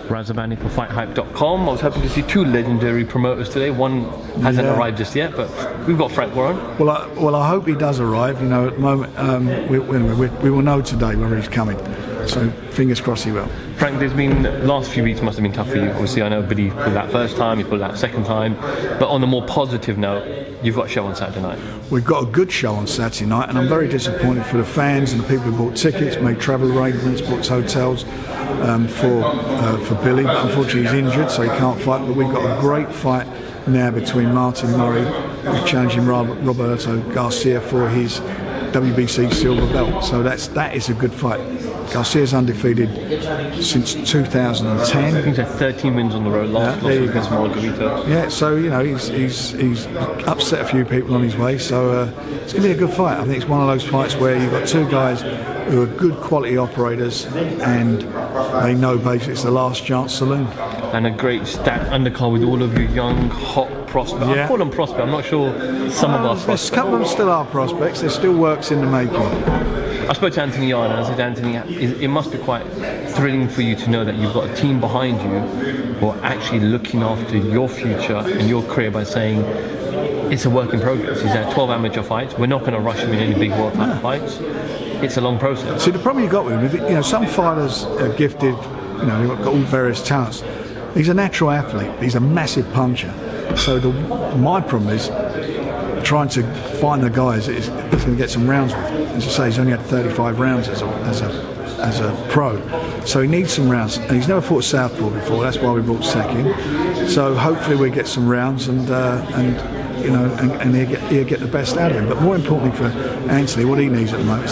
Razabani for FightHype.com. I was hoping to see two legendary promoters today. One hasn't arrived just yet, but we've got Frank Warren. Well, I hope he does arrive. You know, at the moment, we will know today whether he's coming. So fingers crossed he will. Frank, there's been, last few weeks must have been tough for you. Obviously, I know Billy pulled out first time, he pulled out second time. But on a more positive note, you've got a show on Saturday night. We've got a good show on Saturday night, and I'm very disappointed for the fans and the people who bought tickets, made travel arrangements, booked hotels for Billy. But unfortunately, he's injured, so he can't fight. But we've got a great fight now between Martin Murray, who's challenging Roberto Garcia for his WBC silver belt. So that is a good fight. Garcia's undefeated since 2010. I think he's had 13 wins on the road. Last against Margarito. Yeah, so you know he's upset a few people on his way. So it's going to be a good fight. I think it's one of those fights where you've got two guys who are good quality operators, and they know basically it's the last chance saloon. And a great stacked undercard with all of you young, hot prospects. I call them prospects. I'm not sure some of us. A couple of them still are prospects. There's still works in the making. I spoke to Anthony Yarn and I said, Anthony, it must be quite thrilling for you to know that you've got a team behind you who are actually looking after your future and your career by saying it's a work in progress. He's had 12 amateur fights. We're not going to rush him in any big world title fights. It's a long process. See, the problem you got with him, you know, some fighters are gifted, you know, they've got all various talents. He's a natural athlete. He's a massive puncher. So my problem is trying to find the guys that he's going to get some rounds with. As I say, he's only had 35 rounds as a pro, so he needs some rounds. And he's never fought southpaw before. That's why we brought second. So hopefully we get some rounds, and you know, and he'll get the best out of him. But more importantly for Anthony, what he needs at the moment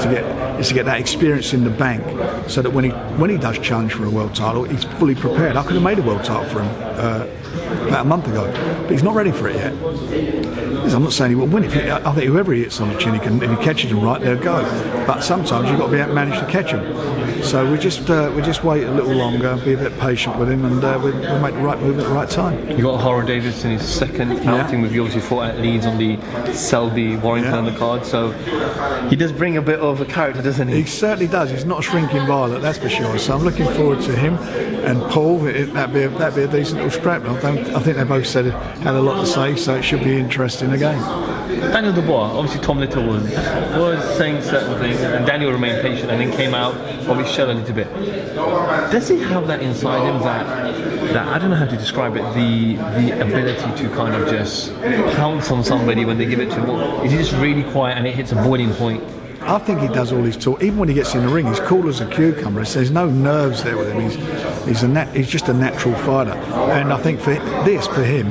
is to get that experience in the bank, so that when he does challenge for a world title, he's fully prepared. I could have made a world title for him about a month ago, but he's not ready for it yet. I'm not saying he will win. I think whoever he hits on the chin, if he catches him right, they'll go. But sometimes you've got to be able to manage to catch him. So we just wait a little longer, be a bit patient with him, and we'll make the right move at the right time. You got Horror Davis in his second outing with you. Obviously fought at Leeds on the Selby Warrington on the card. So he does bring a bit of a character, doesn't he? He certainly does. He's not a shrinking violet, that's for sure. So I'm looking forward to him and Paul. That'd be a decent little scrap. I think they both had a lot to say, so it should be interesting again. Daniel Dubois, obviously Tom Little was saying certain things, and Daniel remained patient and then came out of his shell a little bit. Does he have that inside him that I don't know how to describe it, the ability to kind of just pounce on somebody when they give it to him? Or is he just really quiet and it hits a boiling point? I think he does all his talk. Even when he gets in the ring, he's cool as a cucumber. There's no nerves there with him. He's just a natural fighter. And I think for him,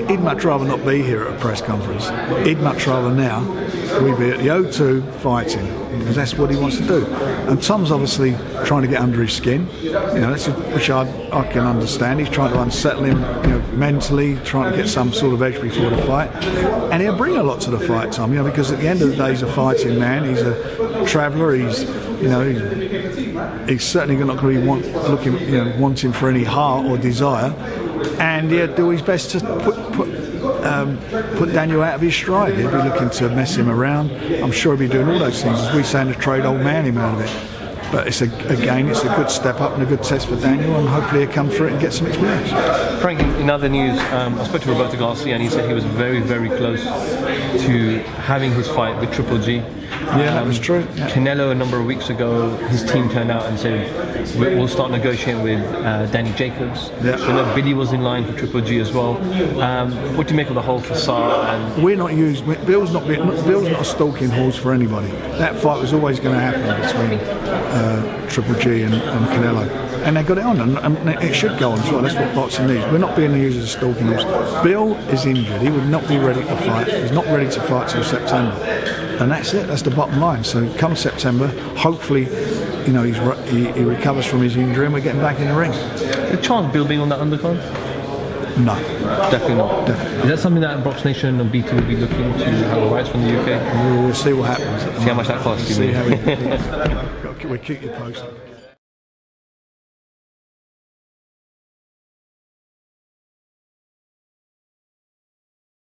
he'd much rather not be here at a press conference. He'd much rather now we be at the O2 fighting, because that's what he wants to do. And Tom's obviously trying to get under his skin, you know, which I can understand. He's trying to unsettle him, you know, mentally, trying to get some sort of edge before the fight. And he'll bring a lot to the fight, Tom, you know, because at the end of the day, he's a fighting man. He's a traveller. He's certainly not going to be wanting for any heart or desire. And he'll do his best to put Daniel out of his stride. He'll be looking to mess him around. I'm sure he'll be doing all those things, as we say in the trade, old man him out of it. But it's a good step up and a good test for Daniel, and hopefully he'll come through it and get some experience. Frank, in other news, I spoke to Roberto Garcia and he said he was very, very close to having his fight with Triple G. Yeah, that was true. Yeah. Canelo, a number of weeks ago, his team turned out and said, we'll start negotiating with Danny Jacobs. Yeah. So now Billy was in line for Triple G as well. What do you make of the whole facade? We're not used. Bill's not a stalking horse for anybody. That fight was always going to happen between Triple G and Canelo. And they got it on, and it should go on as well. That's what boxing needs. We're not being used as a stalking horse. Bill is injured. He would not be ready to fight. He's not ready to fight till September. And that's it. That's the bottom line. So come September, hopefully, you know, he recovers from his injury and we're getting back in the ring. The chance Bill being on that undercard? No. Definitely not. Definitely. Is that something that Box Nation and BT will be looking to have the rights from the UK? We'll see what happens. See how much that costs. See how we'll keep you posted.